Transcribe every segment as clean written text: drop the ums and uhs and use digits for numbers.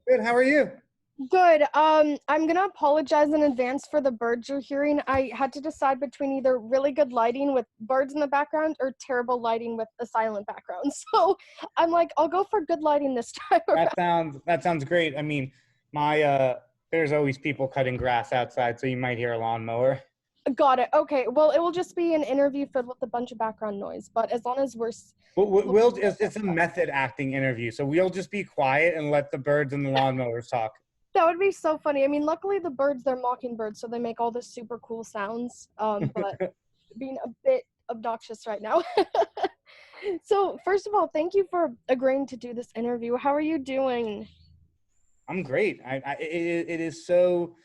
Good. How are you? Good. I'm gonna apologize in advance for the birds you're hearing. I had to decide between either really good lighting with birds in the background or terrible lighting with a silent background. So I'm like, I'll go for good lighting this time around. That sounds great. I mean, my there's always people cutting grass outside, so you might hear a lawnmower. Got it. Okay. Well, it will just be an interview filled with a bunch of background noise, but as long as It's a method acting interview, so we'll just be quiet and let the birds and the lawnmowers talk. that would be so funny. I mean, luckily the birds, they're mockingbirds, so they make all this super cool sounds. But being a bit obnoxious right now. So, first of all, thank you for agreeing to do this interview. How are you doing? I'm great. It is so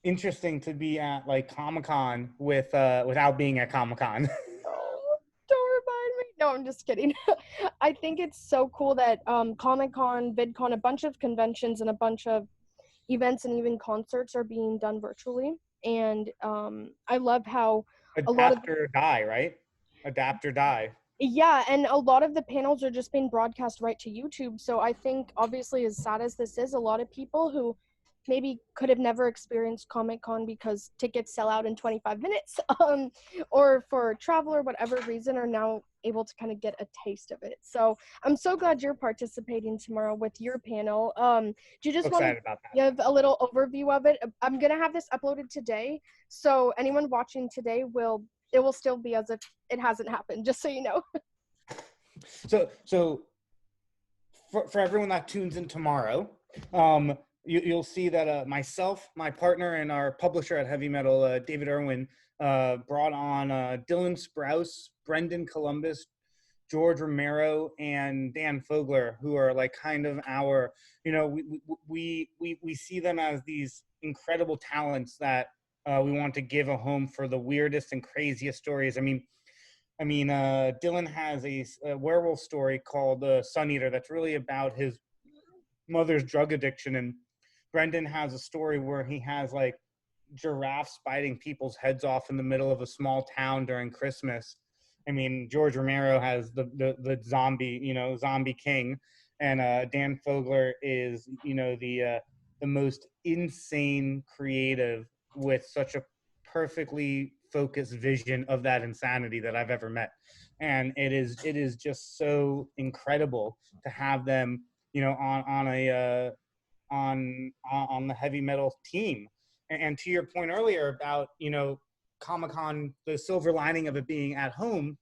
interesting to be at like Comic-Con without being at Comic-Con. Oh, don't remind me. No, I'm just kidding. I think it's so cool that Comic-Con, VidCon, a bunch of conventions and a bunch of events and even concerts are being done virtually. And I love how a lot of Adapt or die, right? Adapt or die. yeah, and a lot of the panels are just being broadcast right to YouTube. So I think, obviously, as sad as this is, a lot of people who maybe could have never experienced Comic Con because tickets sell out in 25 minutes, or for travel or whatever reason, are now able to kind of get a taste of it. So I'm so glad you're participating tomorrow with your panel. Do you So just want to excited about that. give a little overview of it? I'm gonna have this uploaded today, so anyone watching today will still be as if it hasn't happened, just so you know. So for everyone that tunes in tomorrow, you'll see that myself, my partner, and our publisher at Heavy Metal, David Erwin, brought on Dylan Sprouse, Brendan Columbus, George Romero, and Dan Folger, who are like kind of our, we see them as these incredible talents that we want to give a home for the weirdest and craziest stories. Dylan has a werewolf story called Sun Eater that's really about his mother's drug addiction, and Brendan has a story where he has like giraffes biting people's heads off in the middle of a small town during Christmas. George Romero has the zombie king, and Dan Fogler is the most insane creative with such a perfectly focused vision of that insanity that I've ever met. And it is just so incredible to have them, on the heavy metal team. And to your point earlier about, Comic-Con, the silver lining of it being at home.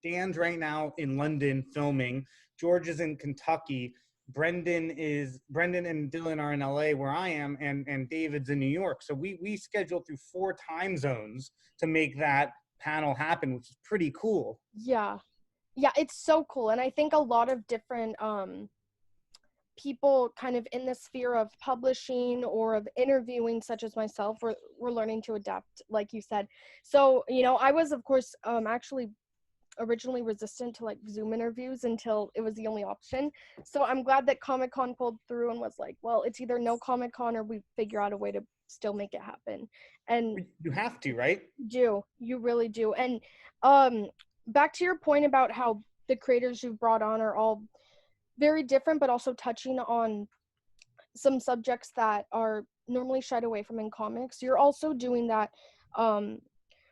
Dan's right now in London filming. George is in Kentucky. Brendan and Dylan are in LA where I am, and David's in New York. So we scheduled through 4 time zones to make that panel happen, which is pretty cool. Yeah, it's so cool. And I think a lot of different people kind of in the sphere of publishing or of interviewing, such as myself, we're learning to adapt, like you said. So I was, of course, actually originally resistant to like Zoom interviews until it was the only option. So I'm glad that Comic-Con pulled through and was like, well, it's either no Comic-Con or we figure out a way to still make it happen. And you have to, right? You really do. And back to your point about how the creators you've brought on are all very different, but also touching on some subjects that are normally shied away from in comics. You're also doing that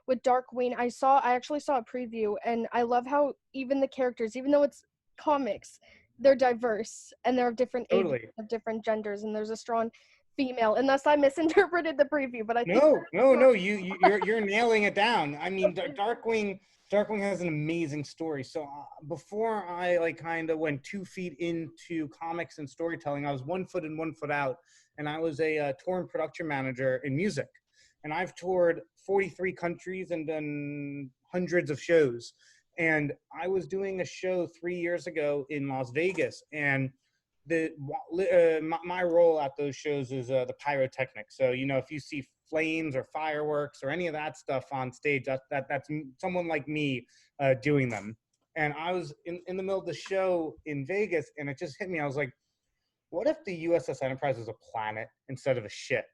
with Darkwing. I actually saw a preview, and I love how even the characters, even though it's comics, they're diverse and they're of different Totally. ages, of different genders, and there's a strong female, unless I misinterpreted the preview, but I think no, you're nailing it down. Darkwing has an amazing story. So before I like kind of went 2 feet into comics and storytelling, I was 1 foot in, 1 foot out, and I was a tour and production manager in music. And I've toured 43 countries and done hundreds of shows. And I was doing a show 3 years ago in Las Vegas, and my role at those shows is the pyrotechnics. So if you see flames or fireworks or any of that stuff on stage, that's someone like me doing them. And I was in the middle of the show in Vegas, and it just hit me. I was like, what if the USS Enterprise was a planet instead of a ship?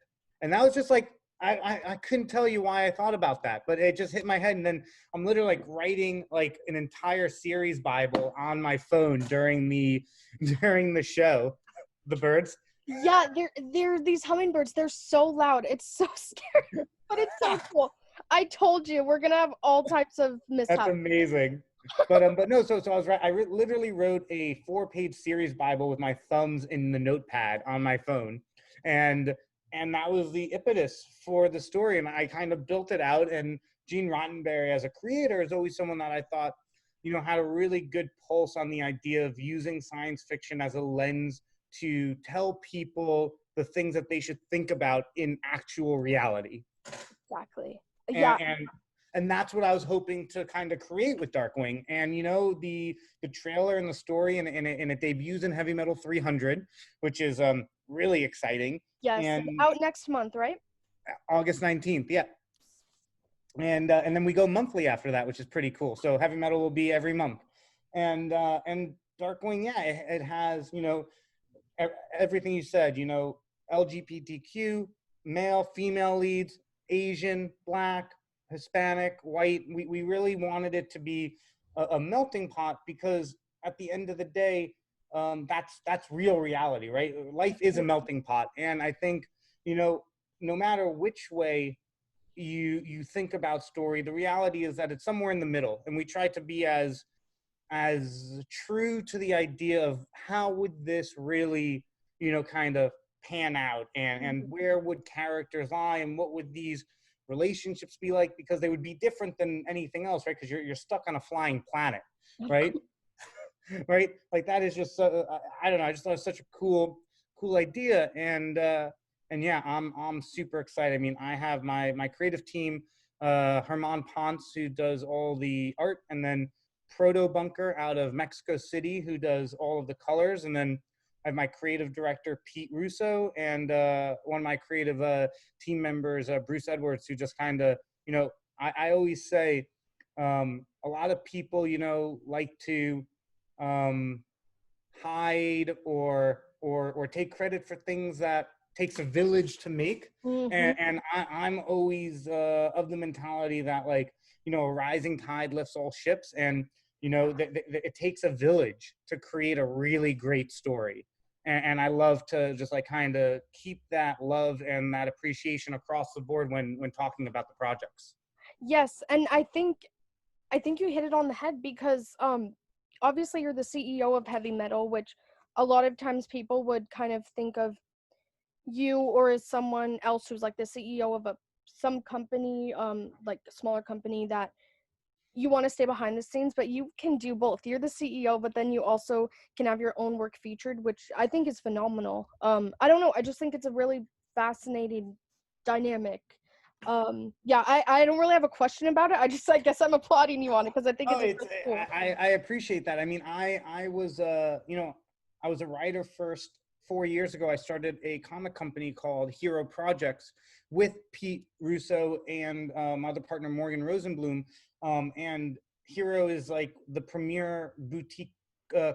And that was just like, I couldn't tell you why I thought about that, but it just hit my head. And then I'm literally like writing like an entire series Bible on my phone during the show. The birds. Yeah, they're these hummingbirds. They're so loud. It's so scary, but it's so cool. I told you we're gonna have all types of That's mishaps. amazing. But no, so I was right. Literally wrote a 4-page series Bible with my thumbs in the notepad on my phone, and that was the impetus for the story. And I kind of built it out. And Gene Roddenberry, as a creator, is always someone that I thought, had a really good pulse on the idea of using science fiction as a lens to tell people the things that they should think about in actual reality. Exactly. And, Yeah. and that's what I was hoping to kind of create with Darkwing. And the trailer and the story, and it debuts in Heavy Metal 300, which is really exciting. Yes. And Out next month, right? August 19th, yeah. And then we go monthly after that, which is pretty cool. So Heavy Metal will be every month, and Darkwing, yeah, it has everything you said. LGBTQ, male, female leads, Asian, Black, Hispanic, white. We really wanted it to be a melting pot, because at the end of the day, that's real reality, right? Life is a melting pot, and I think no matter which way you think about story, the reality is that it's somewhere in the middle, and we try to be as true to the idea of how would this really kind of pan out, and where would characters lie, and what would these relationships be like, because they would be different than anything else, right? Because you're stuck on a flying planet, right? Right, like that is just I don't know, I just thought it was such a cool idea. And yeah, I'm super excited. I mean, I have my creative team, Herman Ponce, who does all the art, and then Proto Bunker out of Mexico City, who does all of the colors, and then I have my creative director, Pete Russo, and one of my creative team members, Bruce Edwards, who just kind of, I always say, a lot of people, like to hide or take credit for things that takes a village to make. And I'm always of the mentality that, like, a rising tide lifts all ships, and it takes a village to create a really great story. And I love to just like kind of keep that love and that appreciation across the board when talking about the projects. Yes, and I think you hit it on the head, because obviously you're the CEO of Heavy Metal, which a lot of times people would kind of think of you or as someone else who's like the CEO of some company, like a smaller company, that you want to stay behind the scenes, but you can do both. You're the CEO, but then you also can have your own work featured, which I think is phenomenal. I don't know, I just think it's a really fascinating dynamic. Yeah, I don't really have a question about it. I guess I'm applauding you on it, because I think it's really cool. I appreciate that. I mean, I was I was a writer first. 4 years ago, I started a comic company called Hero Projects with Pete Russo and my other partner, Morgan Rosenblum. And Hero is like the premier boutique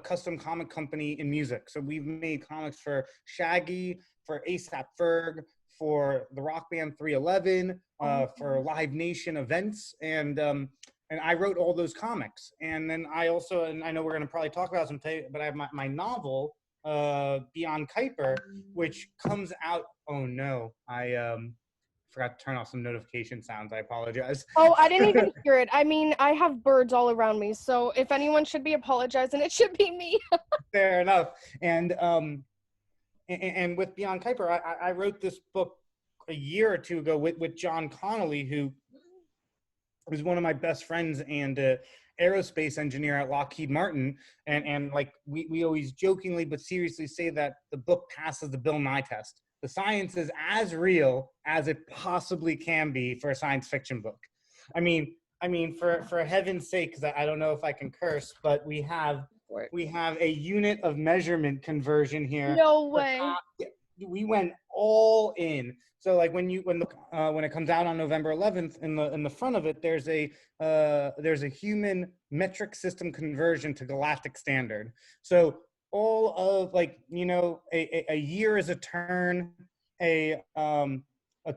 custom comic company in music. So we've made comics for Shaggy, for A$AP Ferg, for the rock band 311, for Live Nation events, and I wrote all those comics. And then I also, and I know we're going to probably talk about some, but I have my novel, Beyond Kuiper, which comes out. Oh no, I forgot to turn off some notification sounds. I apologize. Oh, I didn't even hear it. I mean, I have birds all around me, so if anyone should be apologizing, it should be me. Fair enough. And with Beyond Kuiper, I wrote this book a year or two ago with John Connolly, who was one of my best friends and aerospace engineer at Lockheed Martin. And like we always jokingly but seriously say that the book passes the Bill Nye test. The science is as real as it possibly can be for a science fiction book. I mean, for heaven's sake, because I don't know if I can curse, but we have a unit of measurement conversion here. No way. We went all in. So like when it comes out on November 11th, in the front of it, there's a human metric system conversion to galactic standard. So all of, like, a year is a turn, a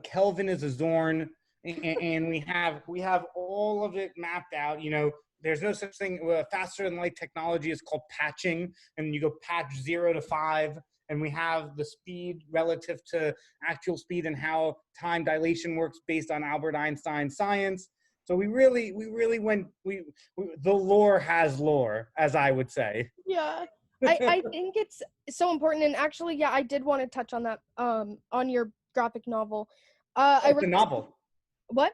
Kelvin is a Zorn, and we have all of it mapped out. There's no such thing. Faster than light technology is called patching, and you go patch 0 to 5. and we have the speed relative to actual speed and how time dilation works based on Albert Einstein's science. So we really went, the lore has lore, as I would say. Yeah. I think it's so important. And actually, yeah, I did want to touch on that, on your graphic novel. I It's a read novel. What?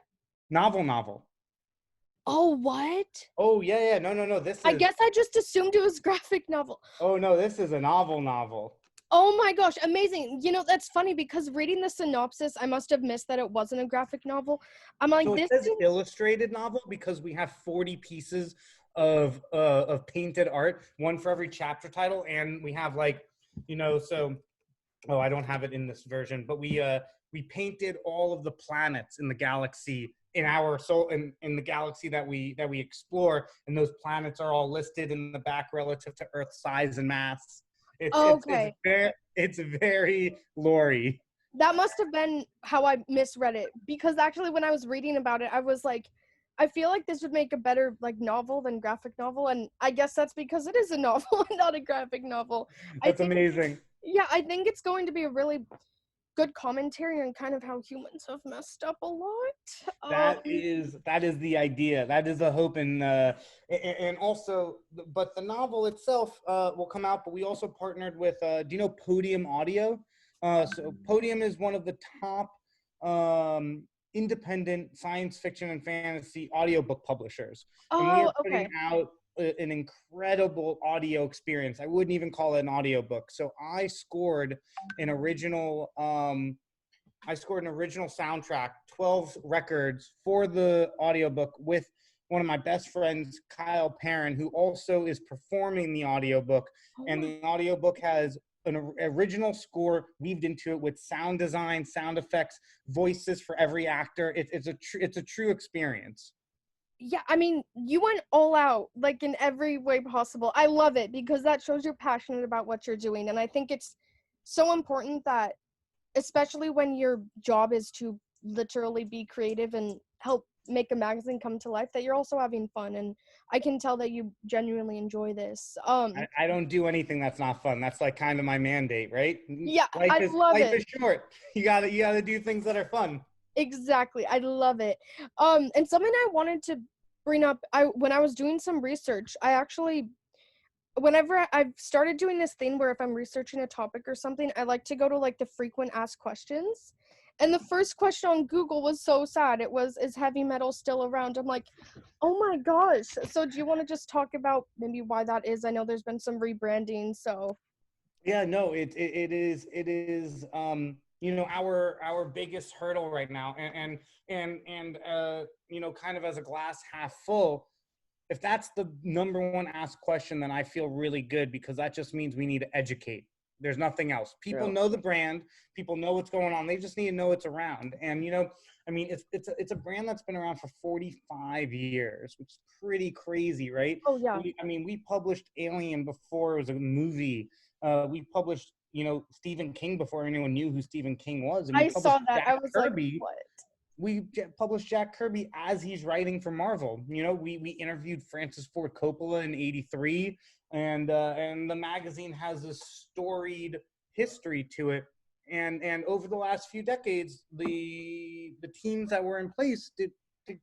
Novel. Oh, what? Oh, yeah. No. I guess I just assumed it was graphic novel. Oh, no, this is a novel. Oh my gosh, amazing. You know, that's funny because reading the synopsis, I must have missed that it wasn't a graphic novel. I'm like, So it this says seems- illustrated novel because we have 40 pieces of painted art, one for every chapter title, and we have like, so I don't have it in this version, but we painted all of the planets in the galaxy in the galaxy that we explore, and those planets are all listed in the back relative to Earth's size and mass. It's very lore-y. That must have been how I misread it, because actually when I was reading about it, I was like, I feel like this would make a better like novel than graphic novel, and I guess that's because it is a novel and not a graphic novel. That's amazing. Yeah, I think it's going to be a really good commentary on kind of how humans have messed up a lot. That is the idea. That is the hope, and also, but the novel itself will come out. But we also partnered with. Do you know Podium Audio? So Podium is one of the top independent science fiction and fantasy audiobook publishers, and we are putting out an incredible audio experience. I wouldn't even call it an audiobook. So I scored an original soundtrack, 12 records for the audiobook with one of my best friends, Kyle Perrin, who also is performing the audiobook. And the audiobook has an original score weaved into it with sound design, sound effects, voices for every actor. It's a true experience. Yeah, I mean, you went all out, like in every way possible. I love it because that shows you're passionate about what you're doing. And I think it's so important that, especially when your job is to literally be creative and help make a magazine come to life, that you're also having fun. And I can tell that you genuinely enjoy this. I don't do anything that's not fun. That's like kind of my mandate, right? Yeah, I love it. Life is short. You gotta do things that are fun. Exactly. I love it. And something I wanted to bring up, when I was doing some research, whenever I've started doing this thing where if I'm researching a topic or something, I like to go to like the frequent asked questions. And the first question on Google was so sad. It was, is heavy metal still around? I'm like, oh my gosh. So do you want to just talk about maybe why that is? I know there's been some rebranding, so. Yeah, no, it is our biggest hurdle right now, and kind of as a glass half full. If that's the number one asked question, then I feel really good because that just means we need to educate. There's nothing else. People know the brand. People know what's going on. They just need to know it's around. And it's a brand that's been around for 45 years, which is pretty crazy, right? Oh yeah. We published Alien before it was a movie. We published, Stephen King before anyone knew who Stephen King was. And I saw that. Jack I was Kirby. like, what? We published Jack Kirby as he's writing for Marvel. We interviewed Francis Ford Coppola in '83, and the magazine has a storied history to it. And over the last few decades, the teams that were in place did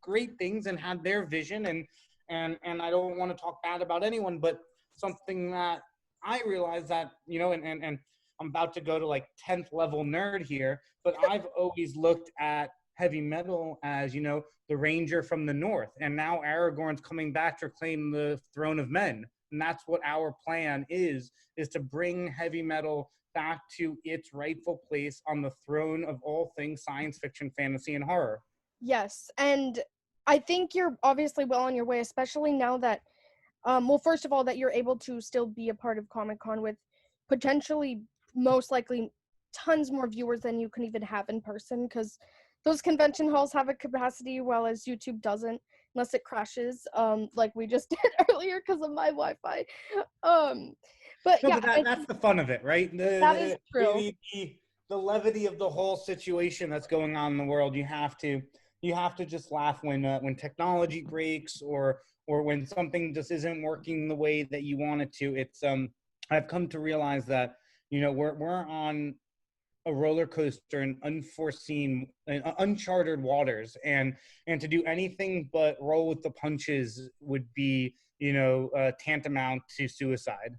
great things and had their vision. And I don't want to talk bad about anyone, but something that I realized that, and I'm about to go to like 10th level nerd here, but I've always looked at heavy metal as, the ranger from the north. And now Aragorn's coming back to claim the throne of men. And that's what our plan is to bring heavy metal back to its rightful place on the throne of all things science fiction, fantasy, and horror. Yes. And I think you're obviously well on your way, especially now that, first of all, that you're able to still be a part of Comic-Con with potentially, most likely, tons more viewers than you can even have in person, because those convention halls have a capacity, while as YouTube doesn't, unless it crashes, like we just did earlier because of my Wi-Fi. But that's the fun of it, right? That is true. The levity of the whole situation that's going on in the world. You have to just laugh when technology breaks or when something just isn't working the way that you want it to. It's I've come to realize that we're on a roller coaster in unforeseen and uncharted waters, and to do anything but roll with the punches would be tantamount to suicide.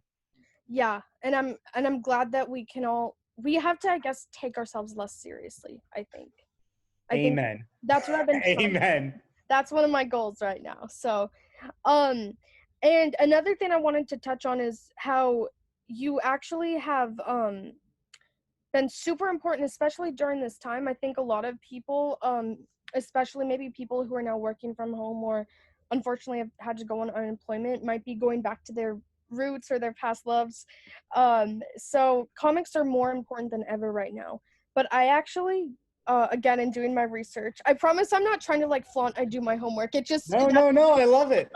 Yeah, and I'm glad that we have to, I guess, take ourselves less seriously. I think Amen. that's what I've been trying. Amen. That's one of my goals right now. So and another thing I wanted to touch on is how you actually have been super important, especially during this time. I think a lot of people, especially maybe people who are now working from home or unfortunately have had to go on unemployment, might be going back to their roots or their past loves. So comics are more important than ever right now. But I actually, again, in doing my research, I promise I'm not trying to like flaunt I do my homework. It just No, I love it.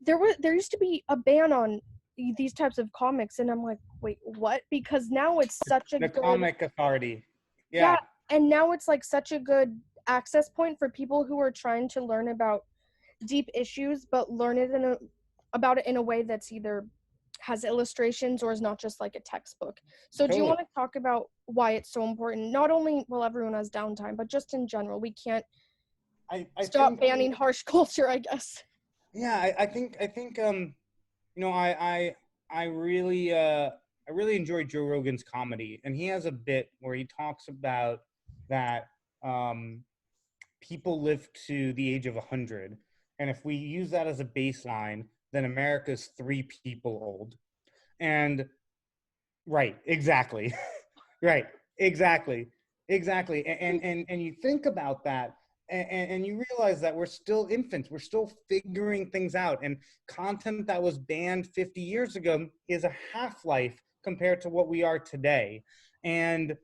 There used to be a ban on these types of comics, and I'm like, wait, what? Because now it's such a The good comic authority. yeah, Yeah. and now it's like such a good access point for people who are trying to learn about deep issues, but learn it about it in a way that's either has illustrations or is not just like a textbook. So do you Totally. want to talk about why it's so important? Not only while everyone has downtime, but just in general. We can't I stop think banning harsh culture, I guess. yeah, I think I really enjoy Joe Rogan's comedy, and he has a bit where he talks about that people live to the age of 100, and if we use that as a baseline, then America's 3 people old. And right, exactly. Right, exactly, exactly. And you think about that, and you realize that we're still infants. We're still figuring things out, and content that was banned 50 years ago is a half-life compared to what we are today. And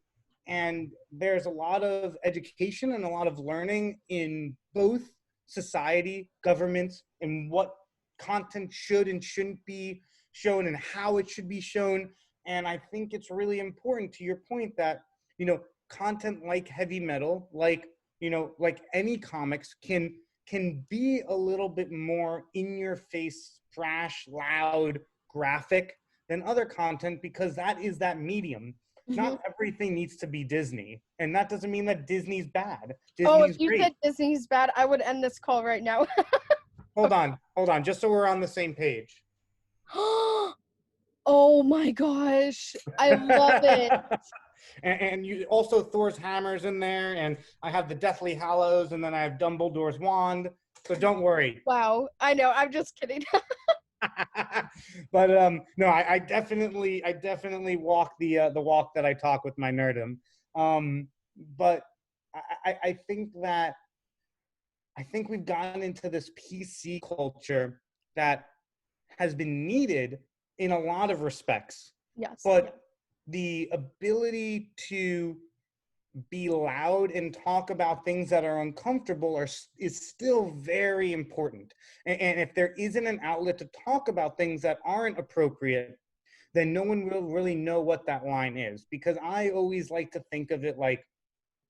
there's a lot of education and a lot of learning in both society, governments, and what content should and shouldn't be shown and how it should be shown. And I think it's really important, to your point, that content like heavy metal, like like any comics, can be a little bit more in your face, brash, loud, graphic than other content, because that is that medium. Not everything needs to be Disney, and that doesn't mean that Disney's bad. Oh, if Disney's you great. said Disney's bad, I would end this call right now. Hold on, just so we're on the same page. Oh my gosh, I love it. And you also, Thor's hammer's in there, and I have the Deathly Hallows, and then I have Dumbledore's wand. So don't worry. Wow, I know. I'm just kidding. But no, I definitely walk the walk that I talk with my nerdum. But I think we've gotten into this PC culture that has been needed in a lot of respects. Yes. But the ability to be loud and talk about things that are uncomfortable is still very important. And if there isn't an outlet to talk about things that aren't appropriate, then no one will really know what that line is. Because I always like to think of it like,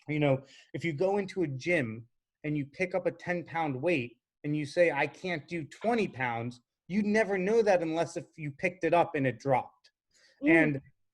if you go into a gym and you pick up a 10-pound weight and you say, I can't do 20 pounds, you'd never know that unless if you picked it up and it dropped.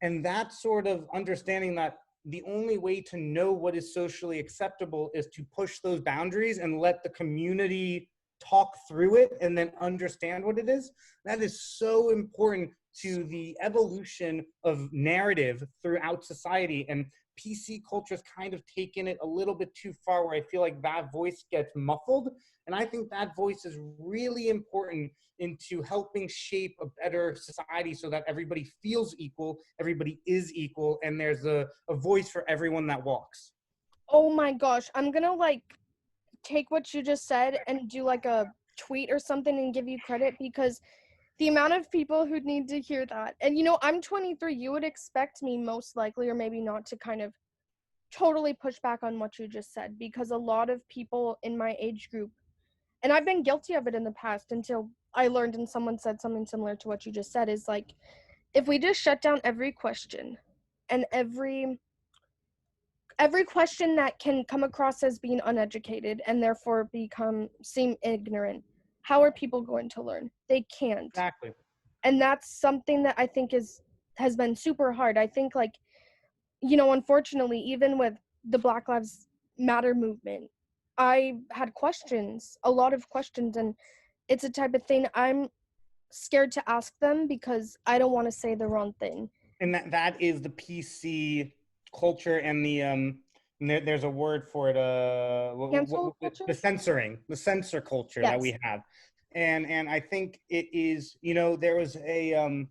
And that sort of understanding that the only way to know what is socially acceptable is to push those boundaries and let the community talk through it and then understand what it is. That is so important to the evolution of narrative throughout society. And PC culture has kind of taken it a little bit too far, where I feel like that voice gets muffled. And I think that voice is really important into helping shape a better society, so that everybody feels equal, everybody is equal, and there's a voice for everyone that walks. Oh my gosh, I'm gonna like take what you just said and do like a tweet or something and give you credit, because the amount of people who need to hear that. And I'm 23. You would expect me most likely, or maybe not, to kind of totally push back on what you just said, because a lot of people in my age group, and I've been guilty of it in the past until I learned and someone said something similar to what you just said, is like, if we just shut down every question and every question that can come across as being uneducated and therefore seem ignorant, how are people going to learn? They can't. Exactly. And that's something that I think is has been super hard. I think, like, unfortunately, even with the Black Lives Matter movement, I had questions, a lot of questions, and it's a type of thing I'm scared to ask them because I don't want to say the wrong thing. And that is the PC culture and the there's a word for it, Cancel culture? the censoring, the censor culture that Yes. we have. And I think it is, there was a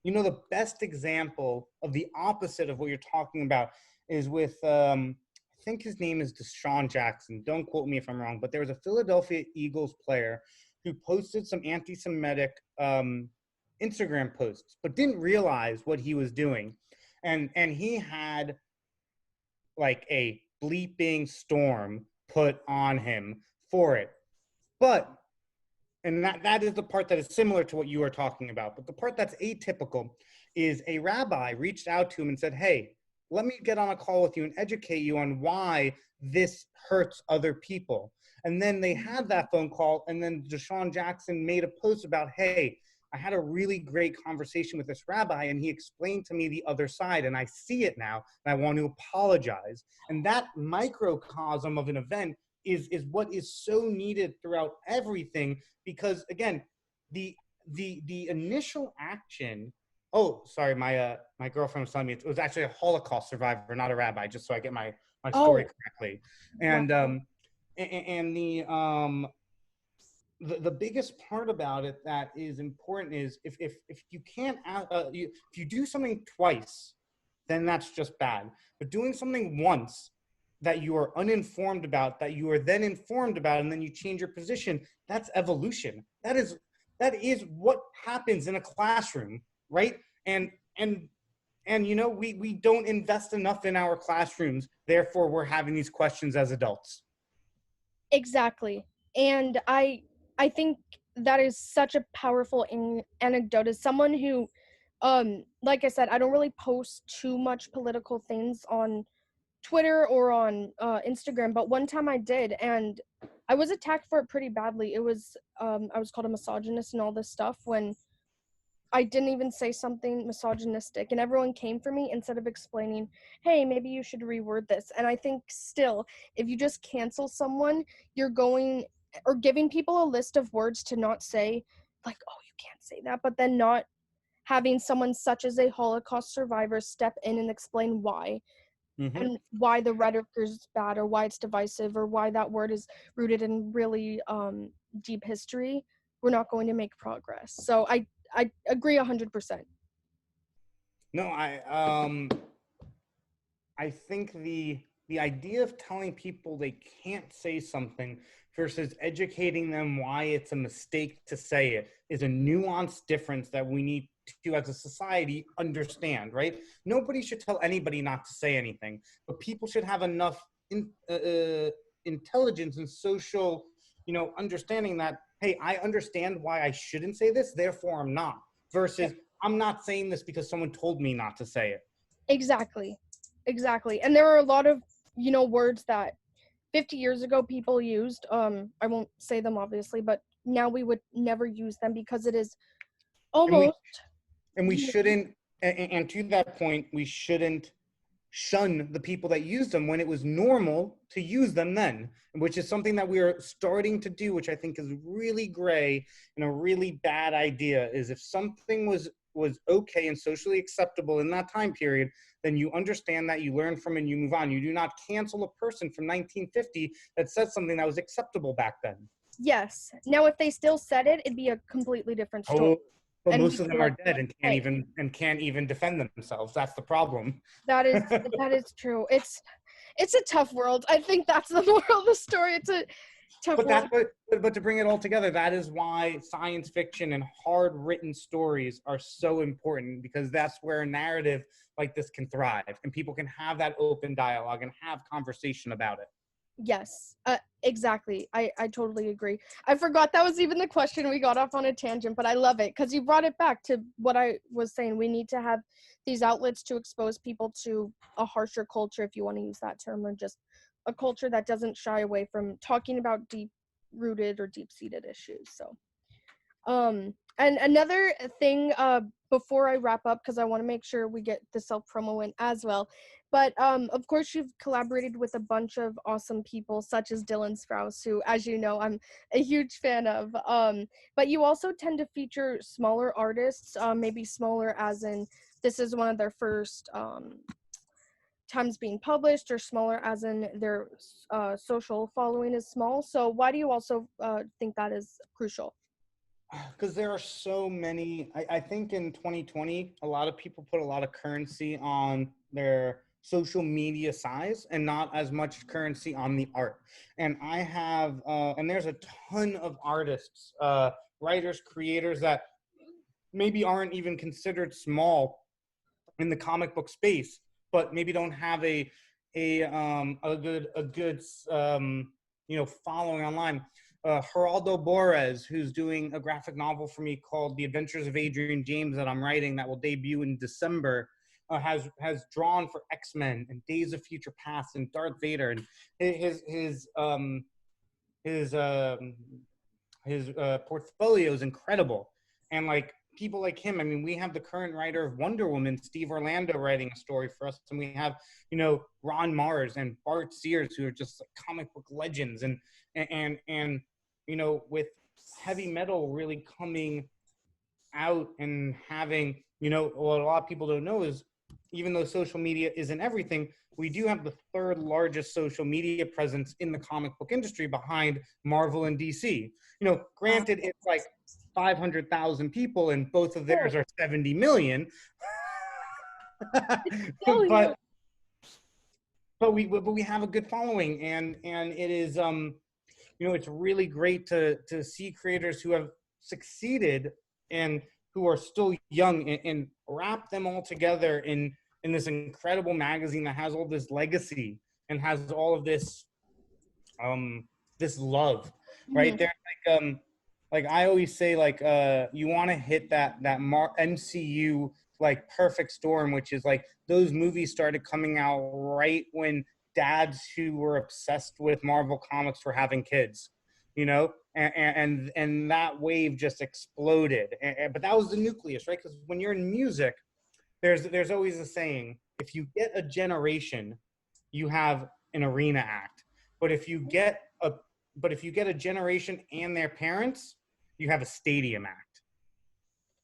the best example of the opposite of what you're talking about is with I think his name is Deshaun Jackson. Don't quote me if I'm wrong, but there was a Philadelphia Eagles player who posted some anti-Semitic Instagram posts, but didn't realize what he was doing. And he had like a bleeping storm put on him for it. But and that is the part that is similar to what you are talking about. But the part that's atypical is a rabbi reached out to him and said, hey, let me get on a call with you and educate you on why this hurts other people. And then they had that phone call, and then Deshaun Jackson made a post about, hey, I had a really great conversation with this rabbi, and he explained to me the other side, and I see it now, and I want to apologize. And that microcosm of an event is what is so needed throughout everything, because again, the initial action. Oh, sorry, my girlfriend was telling me it was actually a Holocaust survivor, not a rabbi, just so I get my story correctly. And Wow. and the biggest part about it that is important is if you can't if you do something twice, then that's just bad. But doing something once that you are uninformed about, that you are then informed about, and then you change your position, that's evolution. That is what happens in a classroom, right? And we don't invest enough in our classrooms, therefore we're having these questions as adults. Exactly. And I think that is such a powerful anecdote as someone who, like I said, I don't really post too much political things on Twitter or on Instagram, but one time I did, and I was attacked for it pretty badly. It was I was called a misogynist and all this stuff when I didn't even say something misogynistic, and everyone came for me instead of explaining, hey, maybe you should reword this. And I think still, if you just cancel someone, you're going or giving people a list of words to not say, like, oh, you can't say that, but then not having someone such as a Holocaust survivor step in and explain why, Mm-hmm. and why the rhetoric is bad, or why it's divisive, or why that word is rooted in really deep history, we're not going to make progress. So I agree 100%. No, I think the idea of telling people they can't say something versus educating them why it's a mistake to say it is a nuanced difference that we need to, as a society, understand, right? Nobody should tell anybody not to say anything, but people should have enough intelligence and social, understanding that, hey, I understand why I shouldn't say this, therefore I'm not, versus I'm not saying this because someone told me not to say it. Exactly. And there are a lot of words that 50 years ago people used. I won't say them obviously, but now we would never use them because it is and we almost and we shouldn't, and to that point, we shouldn't shun the people that used them when it was normal to use them then, which is something that we are starting to do, which I think is really gray and a really bad idea. Is if something was okay and socially acceptable in that time period, then you understand that, you learn from it, and you move on. You do not cancel a person from 1950 that said something that was acceptable back then. Yes. Now if they still said it, it'd be a completely different story. Oh, but And most of them are dead and hey, can't even defend themselves. That's the problem. that is true. It's a tough world. I think that's the moral of the story. It's a tough world. But to bring it all together, that is why science fiction and hard written stories are so important, because that's where a narrative like this can thrive and people can have that open dialogue and have conversation about it. Yes, exactly. I totally agree. I forgot that was even the question. We got off on a tangent, but I love it because you brought it back to what I was saying. We need to have these outlets to expose people to a harsher culture, if you want to use that term, or just a culture that doesn't shy away from talking about deep-rooted or deep-seated issues. So And another thing, before I wrap up, because I want to make sure we get the self promo in as well. But of course, you've collaborated with a bunch of awesome people, such as Dylan Sprouse, who, as you know, I'm a huge fan of. But you also tend to feature smaller artists, maybe smaller as in this is one of their first times being published, or smaller as in their social following is small. So why do you also think that is crucial? Because there are so many. I think in 2020, a lot of people put a lot of currency on their social media size and not as much currency on the art. And I have, and there's a ton of artists, writers, creators that maybe aren't even considered small in the comic book space, but maybe don't have a good following online. Geraldo Borges, who's doing a graphic novel for me called The Adventures of Adrian James that I'm writing that will debut in December, has drawn for X-Men and Days of Future Past and Darth Vader, and his portfolio is incredible. And like people like him, I mean, we have the current writer of Wonder Woman, Steve Orlando, writing a story for us, and we have Ron Mars and Bart Sears, who are just like comic book legends, and with heavy metal really coming out and having, what a lot of people don't know is, even though social media isn't everything, we do have the third largest social media presence in the comic book industry behind Marvel and DC. Granted, it's like 500,000 people and both of theirs are 70 million. but we have a good following, and it is it's really great to see creators who have succeeded and who are still young, and wrap them all together in this incredible magazine that has all this legacy and has all of this this love, right? They're like I always say, like you want to hit that MCU like perfect storm, which is like those movies started coming out right when dads who were obsessed with Marvel comics were having kids, and that wave just exploded. But that was the nucleus, right? Because when you're in music, there's always a saying: if you get a generation, you have an arena act. But if you get a generation and their parents, you have a stadium act.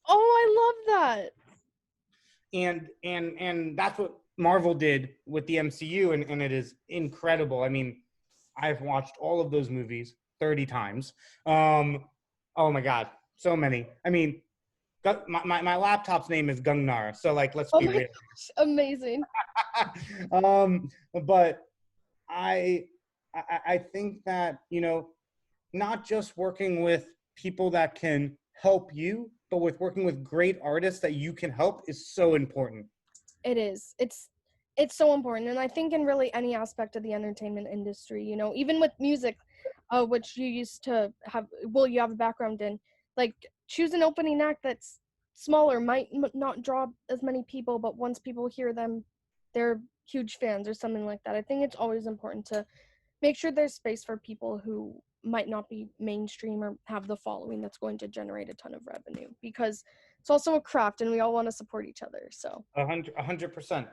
Oh, I love that. And that's what Marvel did with the MCU, and it is incredible. I mean, I've watched all of those movies 30 times. Oh my God, so many. I mean, my laptop's name is Gungnar, so like, let's be real. Gosh, amazing. But I think that, not just working with people that can help you, but with working with great artists that you can help is so important. It is. It's so important. And I think in really any aspect of the entertainment industry, even with music, which you used to have, you have a background in, like, choose an opening act that's smaller, might not draw as many people, but once people hear them, they're huge fans or something like that. I think it's always important to make sure there's space for people who might not be mainstream or have the following that's going to generate a ton of revenue, because it's also a craft and we all want to support each other. So 100%.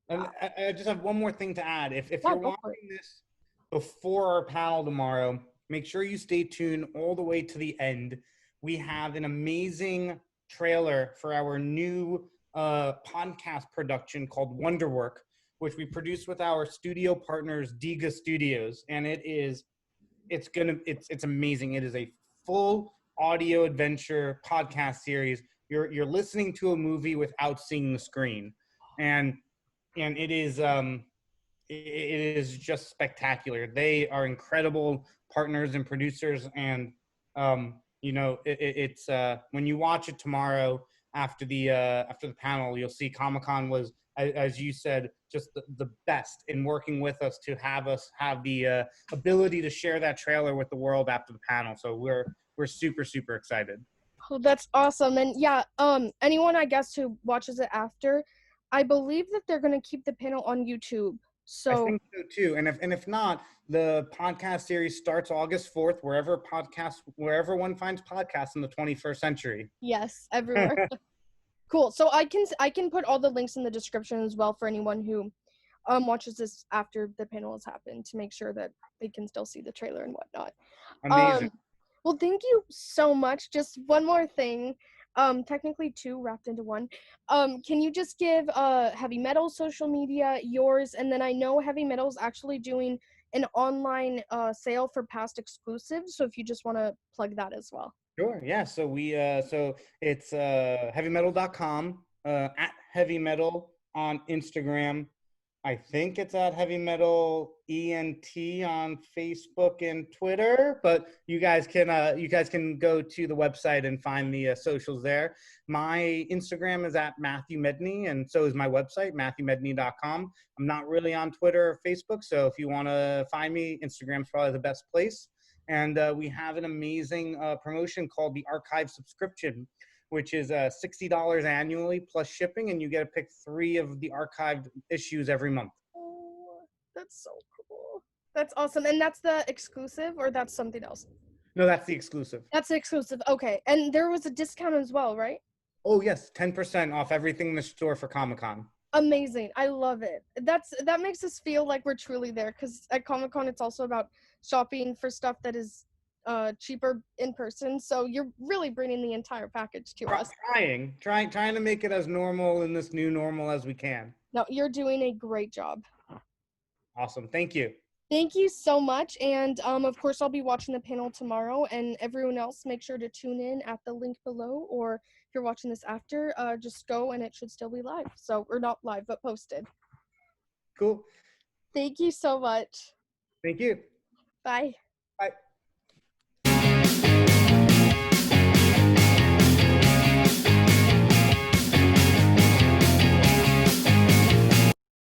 And I just have one more thing to add. If you're watching this before our panel tomorrow, make sure you stay tuned all the way to the end. We have an amazing trailer for our new podcast production called Wonderwork, which we produce with our studio partners, Diga Studios, and it's amazing. It is a full audio adventure podcast series. You're listening to a movie without seeing the screen, and it is just spectacular. They are incredible partners and producers, and it's when you watch it tomorrow after the panel, you'll see Comic-Con was, as you said, just the best in working with us to have the ability to share that trailer with the world after the panel. So we're super, super excited. Oh, that's awesome. And yeah, anyone I guess who watches it after, I believe that they're going to keep the panel on YouTube. I So think so too. And if not, the podcast series starts August 4th, wherever one finds podcasts in the 21st century. yes, everywhere. Cool. So I can put all the links in the description as well for anyone who watches this after the panel has happened to make sure that they can still see the trailer and whatnot. Amazing. Well, thank you so much. Just one more thing. Technically two wrapped into one. Can you just give Heavy Metal social media, yours, and then I know Heavy Metal's actually doing an online sale for past exclusives, so if you just want to plug that as well. Sure. Yeah. So it's heavymetal.com, at heavy metal on Instagram. I think it's at Heavy Metal ENT on Facebook and Twitter, but you guys can go to the website and find the socials there. My Instagram is at Matthew Medney, and so is my website, matthewmedney.com. I'm not really on Twitter or Facebook, so if you want to find me, Instagram's probably the best place. And we have an amazing promotion called the Archive subscription, which is $60 annually plus shipping, and you get to pick 3 of the archived issues every month. Oh, that's so cool. That's awesome. And that's the exclusive, or that's something else? No, that's the exclusive. That's the exclusive. Okay. And there was a discount as well, right? Oh, yes, 10% off everything in the store for Comic-Con. Amazing. I love it. That makes us feel like we're truly there, because at Comic-Con it's also about shopping for stuff that is cheaper in person. So you're really bringing the entire package to us. Trying to make it as normal in this new normal as we can. No, you're doing a great job. Awesome. Thank you. Thank you so much. And of course, I'll be watching the panel tomorrow. And everyone else, make sure to tune in at the link below. Or if you're watching this after, just go and it should still be live. So, or not live, but posted. Cool. Thank you so much. Thank you. Bye. Bye.